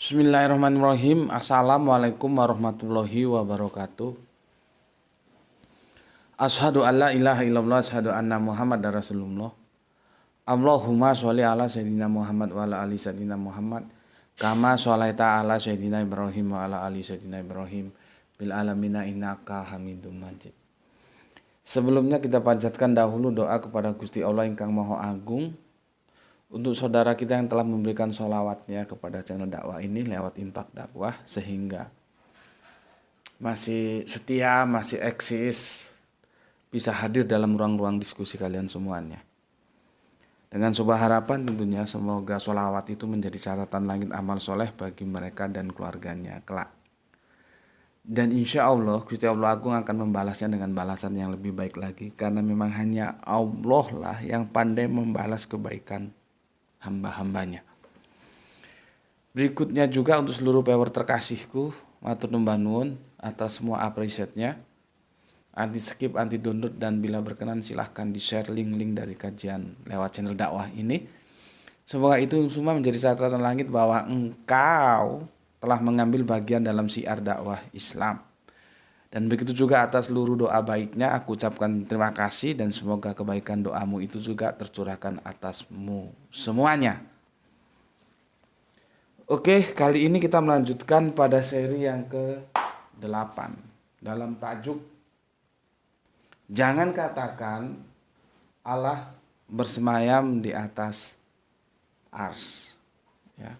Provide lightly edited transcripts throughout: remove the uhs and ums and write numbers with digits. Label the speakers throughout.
Speaker 1: Bismillahirrahmanirrahim. Assalamualaikum warahmatullahi wabarakatuh. Asyhadu an la ilaha illallah, asyhadu anna Muhammadar Rasulullah. Allahumma sholli ala sayyidina Muhammad wa ala ali sayyidina Muhammad kama sholaita ala sayyidina Ibrahim wa ala ali sayyidina Ibrahim bil alamina innaka Hamidum Majid. Sebelumnya kita panjatkan dahulu doa kepada Gusti Allah ingkang Maha Agung untuk saudara kita yang telah memberikan sholawatnya kepada channel dakwah ini lewat infak dakwah sehingga masih setia, masih eksis, bisa hadir dalam ruang-ruang diskusi kalian semuanya. Dengan sebuah harapan tentunya semoga sholawat itu menjadi catatan langit amal soleh bagi mereka dan keluarganya kelak. Dan insya Allah Gusti Allah Agung akan membalasnya dengan balasan yang lebih baik lagi, karena memang hanya Allah lah yang pandai membalas kebaikan hamba-hambanya. Berikutnya juga untuk seluruh viewer terkasihku, matur numbah nuwun atas semua apresiatnya. Anti skip, anti download, dan bila berkenan silahkan di share link-link dari kajian lewat channel dakwah ini. Semoga itu semua menjadi catatan langit bahwa engkau telah mengambil bagian dalam syiar dakwah Islam. Dan begitu juga atas seluruh doa baiknya aku ucapkan terima kasih, dan semoga kebaikan doamu itu juga tercurahkan atasmu semuanya. Oke, kali ini kita melanjutkan pada seri yang ke-8 dalam tajuk Jangan Katakan Allah Bersemayam di Atas Ars. Ya.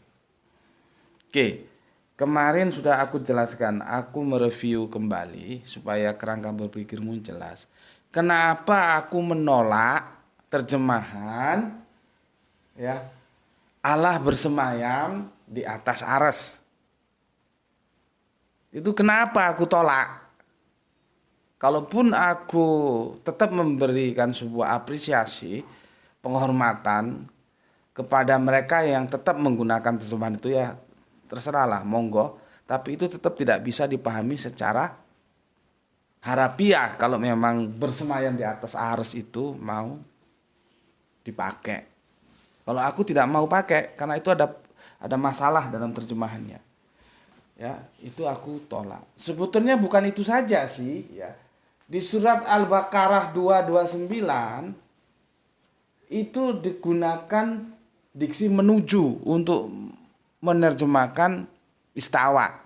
Speaker 1: Oke. Kemarin sudah aku jelaskan, aku mereview kembali supaya kerangka berpikirmu jelas. Kenapa aku menolak terjemahan ya Allah bersemayam di atas aras? Itu kenapa aku tolak? Kalaupun aku tetap memberikan sebuah apresiasi, penghormatan kepada mereka yang tetap menggunakan terjemahan itu, ya terserahlah, monggo, tapi itu tetap tidak bisa dipahami secara harafiah kalau memang bersemayam di atas aras itu mau dipakai. Kalau aku tidak mau pakai karena itu ada masalah dalam terjemahannya. Ya, itu aku tolak. Sebetulnya bukan itu saja sih, ya. Di surat Al-Baqarah 229 itu digunakan diksi menuju untuk menerjemahkan istawa.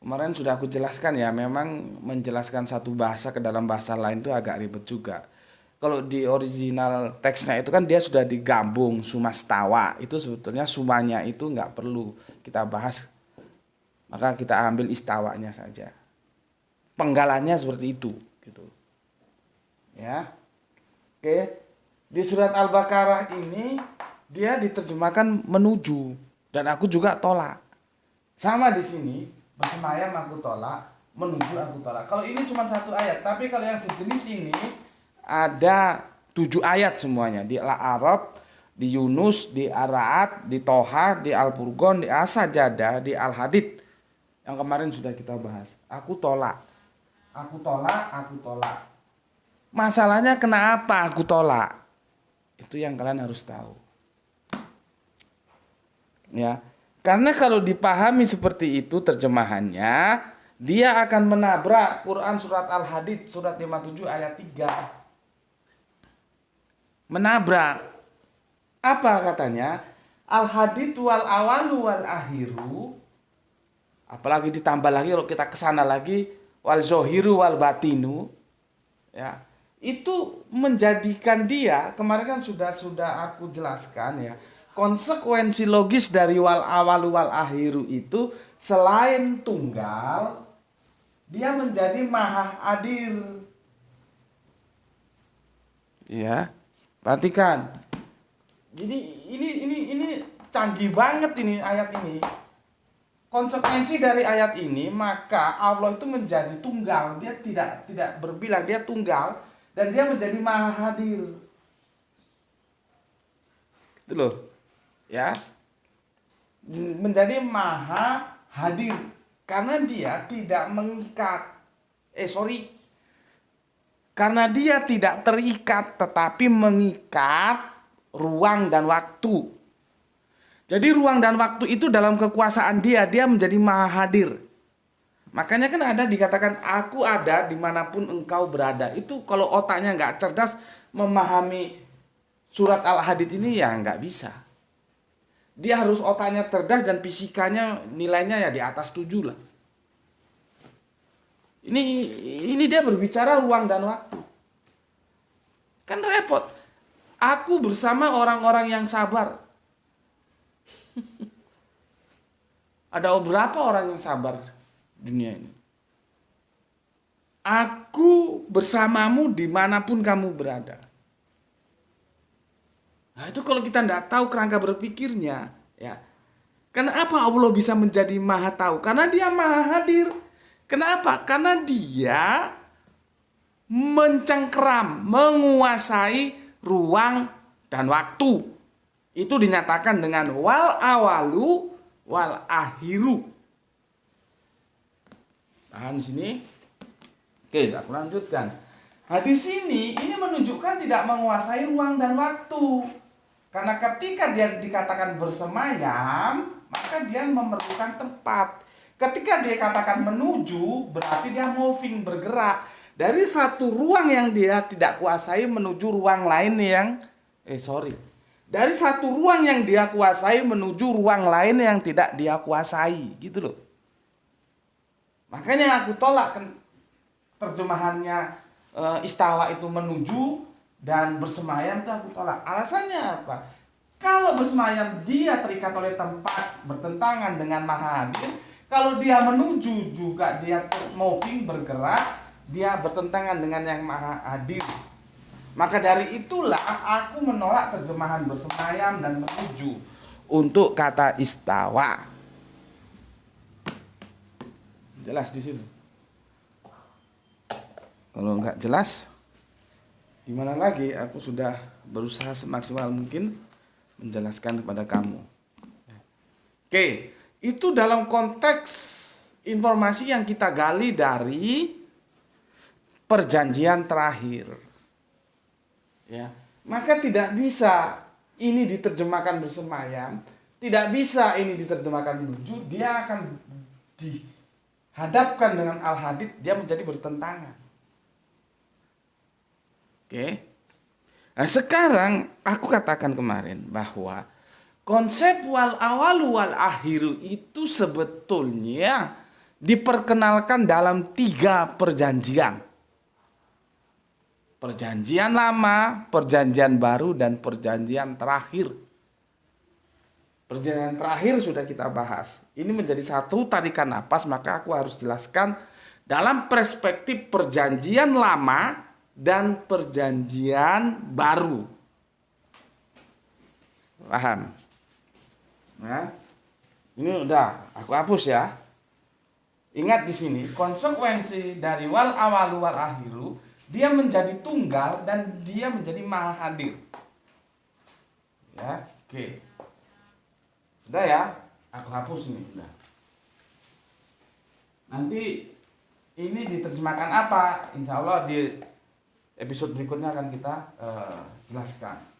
Speaker 1: Kemarin sudah aku jelaskan ya, memang menjelaskan satu bahasa ke dalam bahasa lain itu agak ribet juga. Kalau di original teksnya itu kan dia sudah digabung sumastawa, itu sebetulnya sumanya itu nggak perlu kita bahas, maka kita ambil istawanya saja. Penggalannya seperti itu, gitu. Ya, oke. Di surat Al-Baqarah ini dia diterjemahkan menuju, dan aku juga tolak. Sama di sini, bersemayam aku tolak, menuju aku tolak. Kalau ini cuma satu ayat, tapi kalau yang sejenis ini ada 7 ayat semuanya. Di Al-A'raf, di Yunus, di Ar-Ra'd, di Toha, di Al-Furqan, di As-Sajdah, di Al-Hadid. Yang kemarin sudah kita bahas. Aku tolak. Aku tolak, aku tolak. Masalahnya kenapa aku tolak? Itu yang kalian harus tahu. Ya, karena kalau dipahami seperti itu terjemahannya, dia akan menabrak Quran surat Al-Hadid surat 57 ayat 3. Menabrak. Apa katanya? Al-Hadid wal awalu wal akhiru. Apalagi ditambah lagi kalau kita kesana lagi wal zohiru wal batinu. Ya, itu menjadikan dia, kemarin kan sudah aku jelaskan ya, konsekuensi logis dari wal awalu wal akhiru itu selain tunggal, dia menjadi maha hadir. Ya, perhatikan. Jadi ini canggih banget ini ayat ini. Konsekuensi dari ayat ini, maka Allah itu menjadi tunggal, dia tidak berbilang, dia tunggal, dan dia menjadi maha hadir. Gitu loh. Ya, menjadi maha hadir karena dia tidak mengikat karena dia tidak terikat tetapi mengikat ruang dan waktu. Jadi ruang dan waktu itu dalam kekuasaan dia menjadi maha hadir. Makanya kan ada dikatakan aku ada dimanapun engkau berada. Itu kalau otaknya nggak cerdas memahami surat Al-Hadid ini ya nggak bisa. Dia harus otaknya cerdas dan fisikanya nilainya ya di atas 7 lah. Ini dia berbicara ruang dan waktu. Kan repot. Aku bersama orang-orang yang sabar. Ada berapa orang yang sabar dunia ini? Aku bersamamu dimanapun kamu berada. Nah, itu kalau kita tidak tahu kerangka berpikirnya, ya. Kenapa Allah bisa menjadi maha tahu? Karena dia maha hadir. Kenapa? Karena dia mencengkeram, menguasai ruang dan waktu. Itu dinyatakan dengan wal awalu wal akhiru. Paham di sini? Oke, aku lanjutkan. Nah, di sini ini menunjukkan tidak menguasai ruang dan waktu. Karena ketika dia dikatakan bersemayam, maka dia memerlukan tempat. Ketika dia katakan menuju, berarti dia moving, bergerak. Dari satu ruang yang dia tidak kuasai menuju ruang lain yang dari satu ruang yang dia kuasai menuju ruang lain yang tidak dia kuasai, gitu loh. Makanya aku tolak terjemahannya istawa itu menuju dan bersemayam itu aku tolak. Alasannya apa? Kalau bersemayam dia terikat oleh tempat, bertentangan dengan maha hadir. Kalau dia menuju juga dia moving, bergerak, dia bertentangan dengan yang maha hadir. Maka dari itulah aku menolak terjemahan bersemayam dan menuju untuk kata istawa. Jelas di sini. Kalau nggak jelas, gimana lagi? Aku sudah berusaha semaksimal mungkin menjelaskan kepada kamu. Oke, itu dalam konteks informasi yang kita gali dari perjanjian terakhir. Ya, maka tidak bisa ini diterjemahkan bersemayam, tidak bisa ini diterjemahkan menuju, dia akan dihadapkan dengan Al-Hadid, dia menjadi bertentangan. Oke. Nah, sekarang aku katakan kemarin bahwa konsep wal awalu wal akhiru itu sebetulnya diperkenalkan dalam 3 perjanjian. Perjanjian lama, perjanjian baru, dan perjanjian terakhir. Perjanjian terakhir sudah kita bahas. Ini menjadi satu tarikan napas, maka aku harus jelaskan dalam perspektif perjanjian lama dan perjanjian baru. Paham? Nah, ini udah aku hapus ya. Ingat di sini konsekuensi dari wal awalu wal akhiru, dia menjadi tunggal dan dia menjadi maha hadir. Ya, oke. Sudah ya, aku hapus nih. Udah. Nanti ini diterjemahkan apa? Insya Allah di episode berikutnya akan kita jelaskan.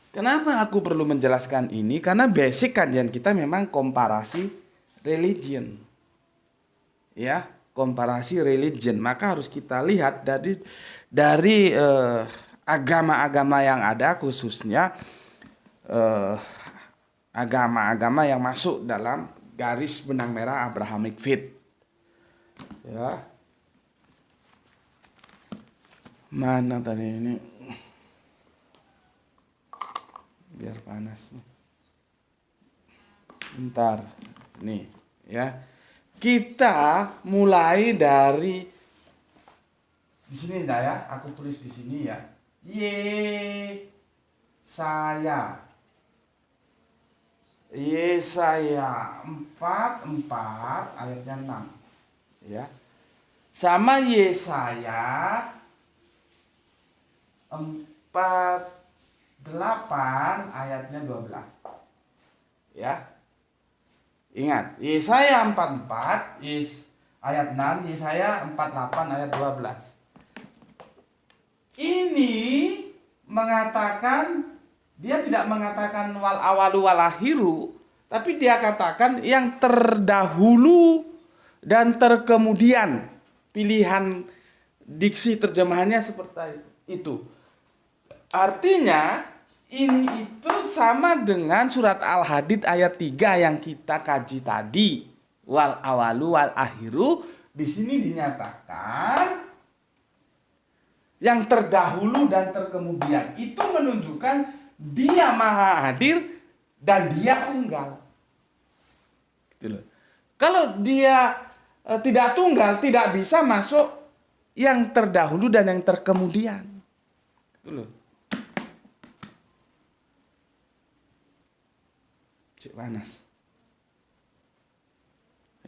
Speaker 1: Kenapa aku perlu menjelaskan ini? Karena basic kajian kita memang komparasi religion. Ya, komparasi religion. Maka harus kita lihat dari agama-agama yang ada, khususnya agama-agama yang masuk dalam garis benang merah Abrahamic Faith. Ya. Mana tadi ini? Biar panas nih. Bentar. Nih, ya. Kita mulai dari di sini dah ya. Aku tulis di sini ya. Yesaya 4 ayatnya 6. Ya. Sama Yesaya 4:8 ayatnya 12. Ya. Ingat, Yesaya 44 ayat 6, Yesaya 48 ayat 12. Ini mengatakan, dia tidak mengatakan wal awalu wal akhiru, tapi dia katakan yang terdahulu dan terkemudian. Pilihan diksi terjemahannya seperti itu. Artinya ini itu sama dengan surat Al-Hadid ayat 3 yang kita kaji tadi. Wal awalu wal akhiru, di sini dinyatakan yang terdahulu dan terkemudian. Itu menunjukkan dia maha hadir dan dia tunggal. Gitu loh. Kalau dia tidak tunggal, tidak bisa masuk yang terdahulu dan yang terkemudian. Gitu loh. Cik panas.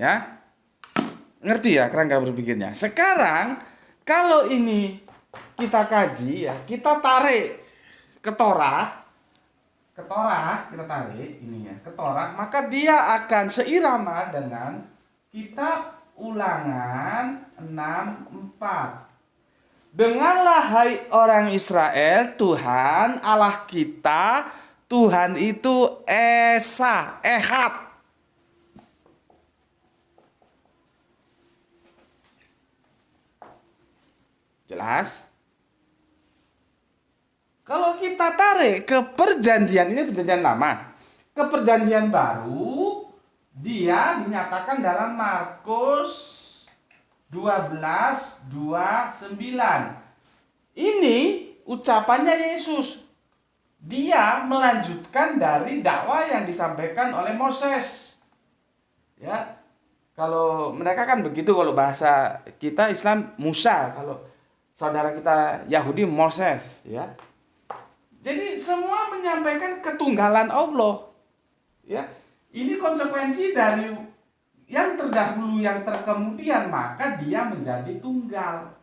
Speaker 1: Ya, ngerti ya kerangka berpikirnya. Sekarang kalau ini kita kaji ya, kita tarik ke Torah, kita tarik ini ya, ke Torah, maka dia akan seirama dengan kitab Ulangan 6:4. Dengarlah hai orang Israel, Tuhan Allah kita, Tuhan itu Esa, Ehad. Jelas? Kalau kita tarik ke perjanjian, ini perjanjian lama, ke perjanjian baru, dia dinyatakan dalam Markus 12:29. Ini ucapannya Yesus. Dia melanjutkan dari dakwah yang disampaikan oleh Moses. Ya. Kalau mereka kan begitu, kalau bahasa kita Islam Musa, kalau saudara kita Yahudi Moses, ya. Jadi semua menyampaikan ketunggalan Allah. Ya. Ini konsekuensi dari yang terdahulu yang terkemudian, maka dia menjadi tunggal.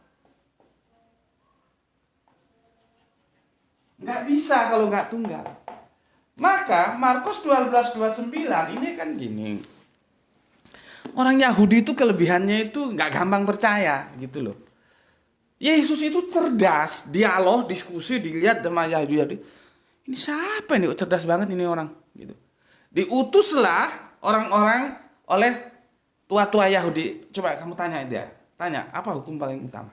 Speaker 1: Nggak bisa kalau nggak tunggal. Maka Markus 12:29 ini kan gini. Orang Yahudi itu kelebihannya itu nggak gampang percaya gitu loh. Yesus itu cerdas, dialog, diskusi, dilihat sama Yahudi. Ini siapa ini? Cerdas banget ini orang gitu. Diutuslah orang-orang oleh tua-tua Yahudi. Coba kamu tanya dia. Tanya, apa hukum paling utama?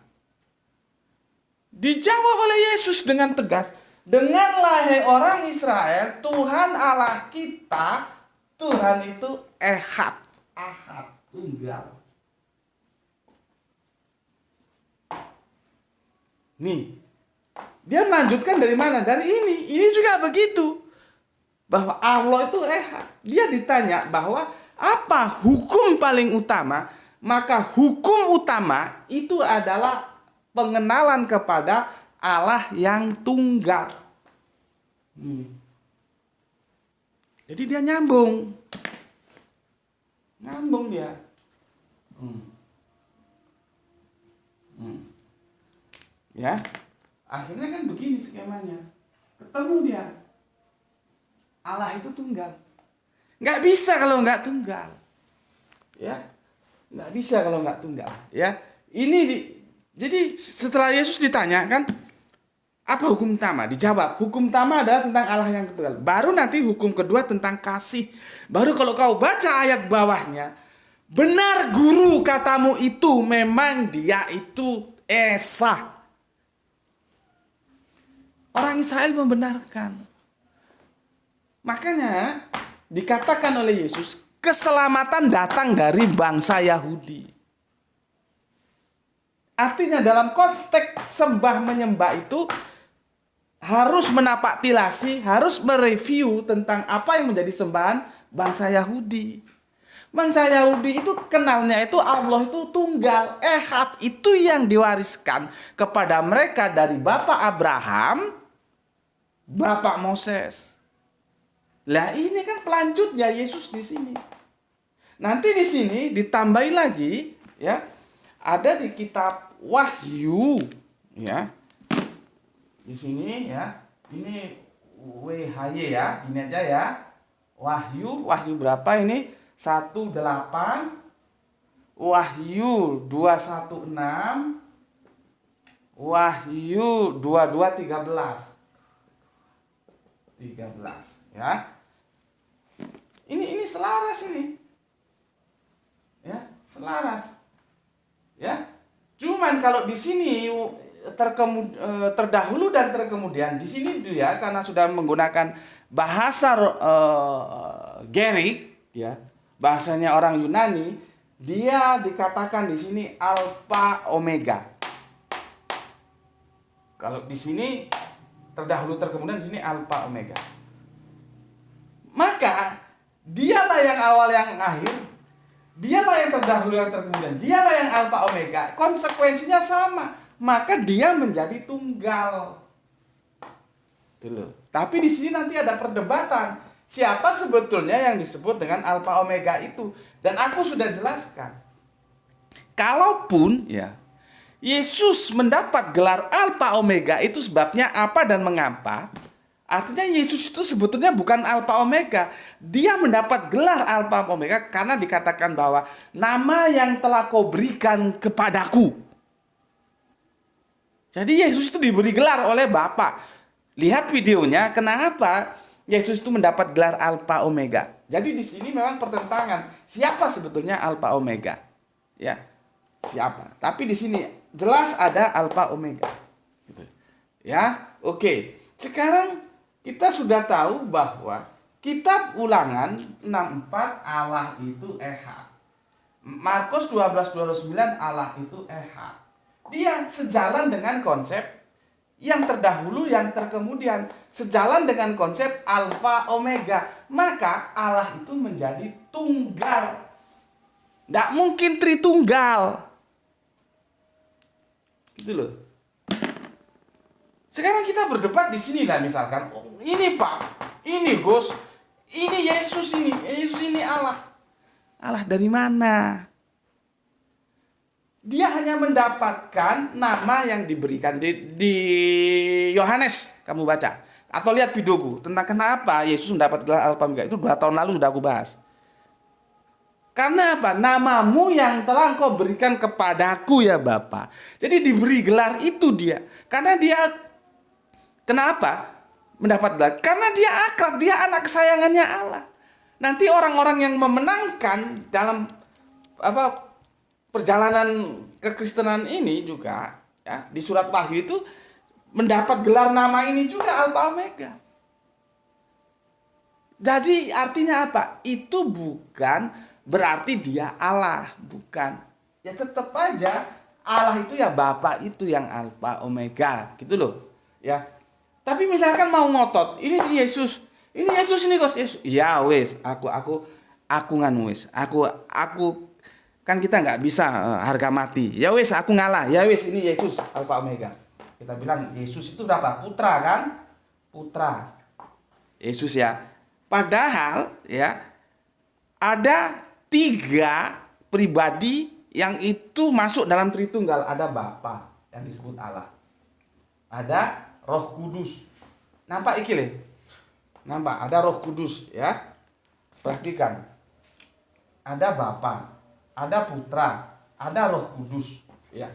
Speaker 1: Dijawab oleh Yesus dengan tegas. Dengarlah hai orang Israel, Tuhan Allah kita, Tuhan itu Ehad, Ahad, tunggal. Nih, dia melanjutkan dari mana? Dari ini. Ini juga begitu. Bahwa Allah itu Ehad. Dia ditanya bahwa apa hukum paling utama? Maka hukum utama itu adalah pengenalan kepada Allah yang tunggal. Jadi dia nyambung dia. Ya, akhirnya kan begini skemanya. Ketemu dia. Allah itu tunggal. Nggak bisa kalau nggak tunggal. Ya, nggak bisa kalau nggak tunggal. Ya, jadi setelah Yesus ditanya kan, apa hukum utama? Dijawab, hukum utama adalah tentang Allah yang tunggal. Baru nanti hukum kedua tentang kasih. Baru kalau kau baca ayat bawahnya, benar guru katamu itu, memang dia itu Esa. Orang Israel membenarkan. Makanya dikatakan oleh Yesus, keselamatan datang dari bangsa Yahudi. Artinya dalam konteks sembah menyembah itu harus menapaktilasi, harus mereview tentang apa yang menjadi sembahan bangsa Yahudi. Bangsa Yahudi itu kenalnya itu Allah itu tunggal, Ehad, itu yang diwariskan kepada mereka dari Bapak Abraham, Bapak Moses. Lah ini kan pelanjutnya Yesus di sini. Nanti di sini ditambahi lagi, ya, ada di kitab Wahyu, ya. Di sini ya, ini WHY ya, ini aja ya. Wahyu berapa ini? 18, Wahyu 2:16, Wahyu 22:13. 13 ya. Ini selaras ini. Ya, selaras. Ya. Cuman kalau di sini terdahulu dan terkemudian, di sini itu ya, karena sudah menggunakan bahasa Gerik ya, bahasanya orang Yunani, dia dikatakan di sini Alpha Omega. Kalau di sini terdahulu terkemudian, di sini Alpha Omega. Maka dialah yang awal yang akhir, dialah yang terdahulu yang terkemudian, dialah yang Alpha Omega. Konsekuensinya sama, maka dia menjadi tunggal. Gitu. Tapi di sini nanti ada perdebatan, siapa sebetulnya yang disebut dengan Alpha Omega itu. Dan aku sudah jelaskan. Kalaupun ya Yesus mendapat gelar Alpha Omega, itu sebabnya apa dan mengapa? Artinya Yesus itu sebetulnya bukan Alpha Omega. Dia mendapat gelar Alpha Omega karena dikatakan bahwa nama yang telah kau berikan kepadaku. Jadi Yesus itu diberi gelar oleh Bapa. Lihat videonya, kenapa Yesus itu mendapat gelar Alpha Omega. Jadi di sini memang pertentangan. Siapa sebetulnya Alpha Omega? Ya, siapa? Tapi di sini jelas ada Alpha Omega. Gitu. Ya, oke. Sekarang kita sudah tahu bahwa kitab Ulangan 6:4 Allah itu Ehad. Markus 12:29 Allah itu Ehad. Dia sejalan dengan konsep yang terdahulu, yang terkemudian, sejalan dengan konsep Alfa Omega. Maka Allah itu menjadi tunggal. Tidak mungkin tritunggal. Gitu loh. Sekarang kita berdebat di sini lah, misalkan, oh, ini Pak, ini Gus, ini Yesus ini Allah. Allah dari mana? Dia hanya mendapatkan nama yang diberikan di Yohanes, kamu baca. Atau lihat videoku tentang kenapa Yesus mendapat gelar Alpha Omega. Itu 2 tahun lalu sudah aku bahas. Karena apa? Namamu yang telah Engkau berikan kepadaku ya Bapa. Jadi diberi gelar itu dia. Karena dia, kenapa mendapat gelar? Karena dia akrab, dia anak kesayangannya Allah. Nanti orang-orang yang memenangkan dalam perjalanan kekristenan ini juga ya, di surat Wahyu itu mendapat gelar nama ini juga Alpha Omega. Jadi artinya apa? Itu bukan berarti dia Allah, bukan. Ya tetap aja Allah itu ya Bapa itu yang Alpha Omega, gitu loh. Ya. Tapi misalkan mau ngotot, ini Yesus ini Gus, Yesus. Ya wes, aku nganu wes. Aku kan kita nggak bisa harga mati. Ya wes, aku ngalah. Ya wes, ini Yesus Alpha Omega. Kita bilang Yesus itu berapa? Putra kan? Putra. Yesus ya. Padahal ya ada 3 pribadi yang itu masuk dalam Tritunggal. Ada Bapa yang disebut Allah. Ada Roh Kudus. Nampak iki le? Nampak ada Roh Kudus ya. Perhatikan. Ada Bapa, ada Putra, ada Roh Kudus ya.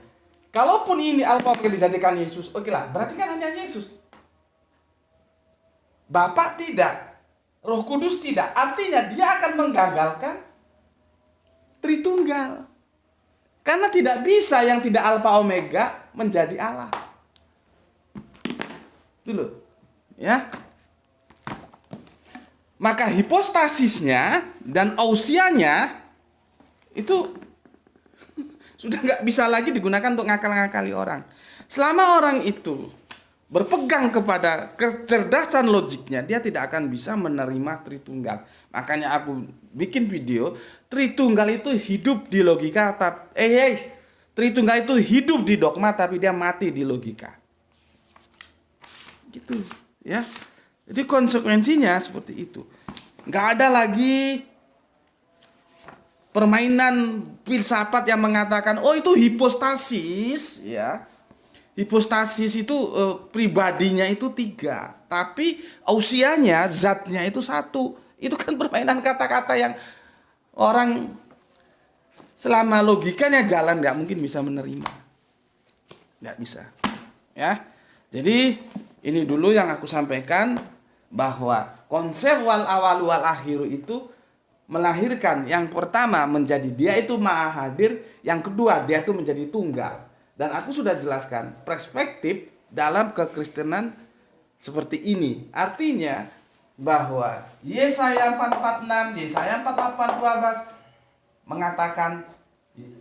Speaker 1: Kalaupun ini Alpha Omega dijadikan Yesus, oke lah, berarti kan hanya Yesus. Bapa tidak, Roh Kudus tidak. Artinya dia akan menggagalkan Tritunggal. Karena tidak bisa yang tidak Alpha Omega menjadi Allah. Itu loh. Ya. Maka hipostasisnya dan ousianya itu sudah nggak bisa lagi digunakan untuk ngakal-ngakali orang. Selama orang itu berpegang kepada kecerdasan logiknya, dia tidak akan bisa menerima Tritunggal. Makanya aku bikin video, Tritunggal itu hidup di logika, Tritunggal itu hidup di dogma, tapi dia mati di logika. Gitu, ya. Jadi konsekuensinya seperti itu. Nggak ada lagi permainan filsafat yang mengatakan, oh itu hipostasis, ya. Hipostasis itu pribadinya itu 3, tapi usianya, zatnya itu 1. Itu kan permainan kata-kata yang orang selama logikanya jalan nggak mungkin bisa menerima, nggak bisa. Ya, jadi ini dulu yang aku sampaikan, bahwa konsep wal awalu wal akhiru itu melahirkan yang pertama menjadi dia itu maha hadir, yang kedua dia itu menjadi tunggal. Dan aku sudah jelaskan perspektif dalam kekristenan seperti ini. Artinya bahwa Yesaya 446, Yesaya 48:12 mengatakan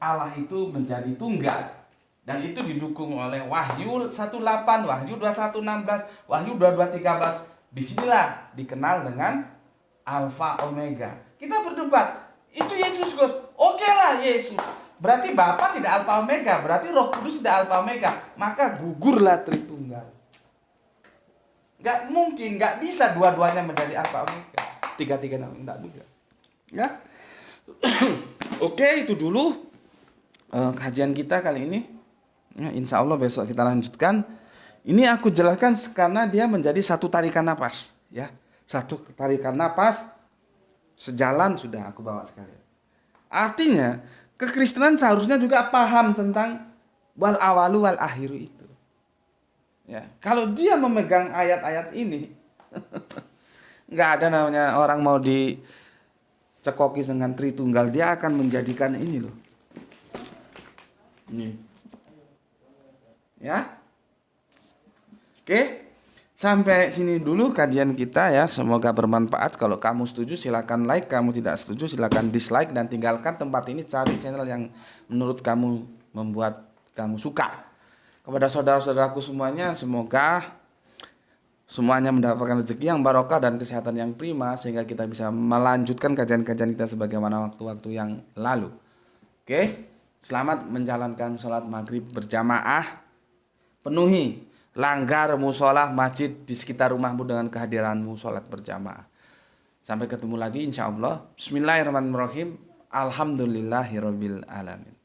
Speaker 1: Allah itu menjadi tunggal. Dan itu didukung oleh Wahyu 1:8, Wahyu 21:16, Wahyu 22:13. Disinilah dikenal dengan Alfa Omega. Kita berdebat, itu Yesus Gus. Oke lah Yesus. Berarti Bapa tidak Alfa Omega, berarti Roh Kudus tidak Alfa Omega. Maka gugurlah Tritunggal. Gak mungkin, gak bisa dua-duanya menjadi Alfa Omega. Tiga-tiga tidak bisa. Ya. Oke, itu dulu kajian kita kali ini. Ya, insya Allah besok kita lanjutkan. Ini aku jelaskan karena dia menjadi satu tarikan napas. Ya, satu tarikan napas sejalan sudah aku bawa sekalian. Artinya kekristenan seharusnya juga paham tentang wal awalu wal akhiru itu. Ya, kalau dia memegang ayat-ayat ini, nggak ada namanya orang mau dicekoki dengan Tritunggal, dia akan menjadikan ini loh. Ini. Ya. Oke. Sampai sini dulu kajian kita ya. Semoga bermanfaat. Kalau kamu setuju silakan like, kamu tidak setuju silakan dislike dan tinggalkan tempat ini, cari channel yang menurut kamu membuat kamu suka. Kepada saudara-saudaraku semuanya, semoga semuanya mendapatkan rezeki yang barokah dan kesehatan yang prima sehingga kita bisa melanjutkan kajian-kajian kita sebagaimana waktu-waktu yang lalu. Oke, selamat menjalankan sholat maghrib berjamaah. Penuhi langgar musola masjid di sekitar rumahmu dengan kehadiranmu sholat berjamaah. Sampai ketemu lagi insya Allah. Bismillahirrahmanirrahim. Alhamdulillahirabbil alamin.